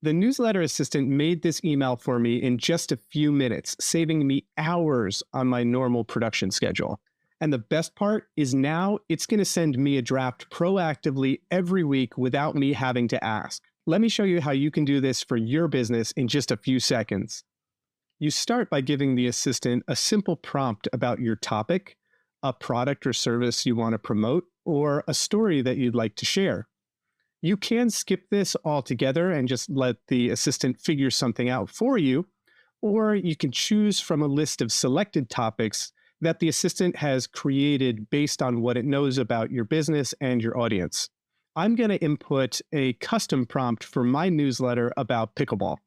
The newsletter assistant made this email for me in just a few minutes, saving me hours on my normal production schedule. And the best part is now it's going to send me a draft proactively every week without me having to ask. Let me show you how you can do this for your business in just a few seconds. You start by giving the assistant a simple prompt about your topic, a product or service you want to promote, or a story that you'd like to share. You can skip this altogether and just let the assistant figure something out for you, or you can choose from a list of selected topics that the assistant has created based on what it knows about your business and your audience. I'm going to input a custom prompt for my newsletter about pickleball.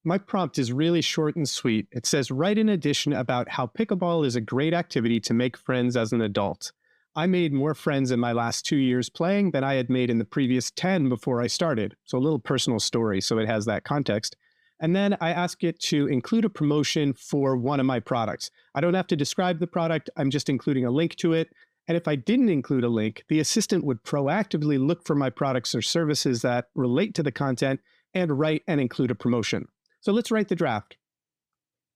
My prompt is really short and sweet. It says, write an addition about how pickleball is a great activity to make friends as an adult. I made more friends in my last 2 years playing than I had made in the previous 10 before I started. So a little personal story, so it has that context. And then I ask it to include a promotion for one of my products. I don't have to describe the product. I'm just including a link to it. And if I didn't include a link, the assistant would proactively look for my products or services that relate to the content and write and include a promotion. So let's write the draft.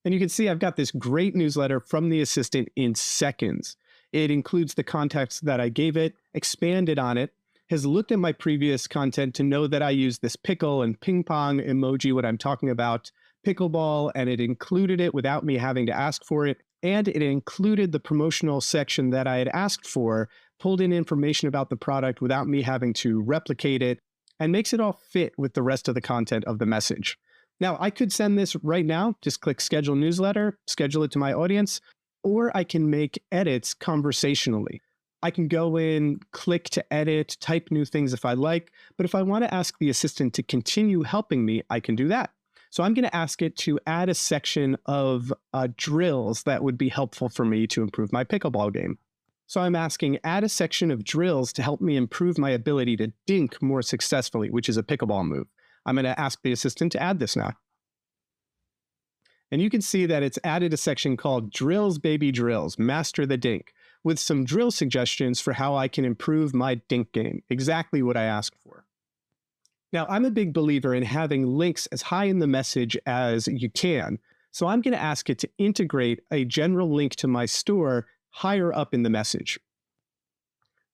And you can see I've got this great newsletter from the assistant in seconds. It includes the context that I gave it, expanded on it, has looked at my previous content to know that I use this pickle and ping pong emoji when I'm talking about pickleball, and it included it without me having to ask for it. And it included the promotional section that I had asked for, pulled in information about the product without me having to replicate it, and makes it all fit with the rest of the content of the message. Now, I could send this right now, just click schedule newsletter, schedule it to my audience, or I can make edits conversationally. I can go in, click to edit, type new things if I like, but if I want to ask the assistant to continue helping me, I can do that. So I'm going to ask it to add a section of drills that would be helpful for me to improve my pickleball game. So I'm asking, add a section of drills to help me improve my ability to dink more successfully, which is a pickleball move. I'm going to ask the assistant to add this now. And you can see that it's added a section called Drills Baby Drills, Master the Dink, with some drill suggestions for how I can improve my dink game, exactly what I asked for. Now, I'm a big believer in having links as high in the message as you can, so I'm going to ask it to integrate a general link to my store higher up in the message.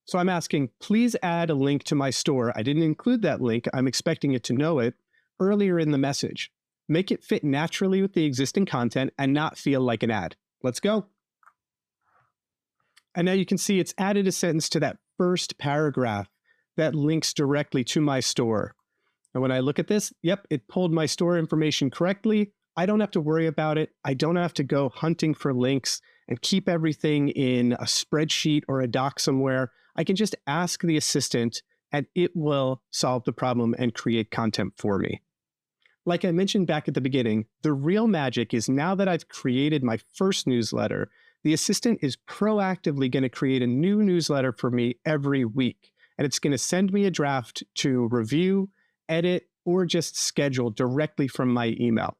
So I'm asking, please add a link to my store. I didn't include that link. I'm expecting it to know it earlier in the message. Make it fit naturally with the existing content and not feel like an ad. Let's go. And now you can see it's added a sentence to that first paragraph that links directly to my store. And when I look at this, yep, it pulled my store information correctly. I don't have to worry about it. I don't have to go hunting for links and keep everything in a spreadsheet or a doc somewhere. I can just ask the assistant and it will solve the problem and create content for me. Like I mentioned back at the beginning, the real magic is now that I've created my first newsletter, the assistant is proactively going to create a new newsletter for me every week. And it's going to send me a draft to review, edit, or just schedule directly from my email.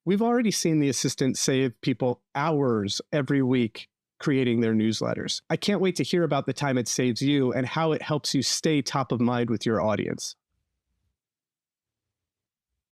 We've already seen the assistant save people hours every week creating their newsletters. I can't wait to hear about the time it saves you and how it helps you stay top of mind with your audience.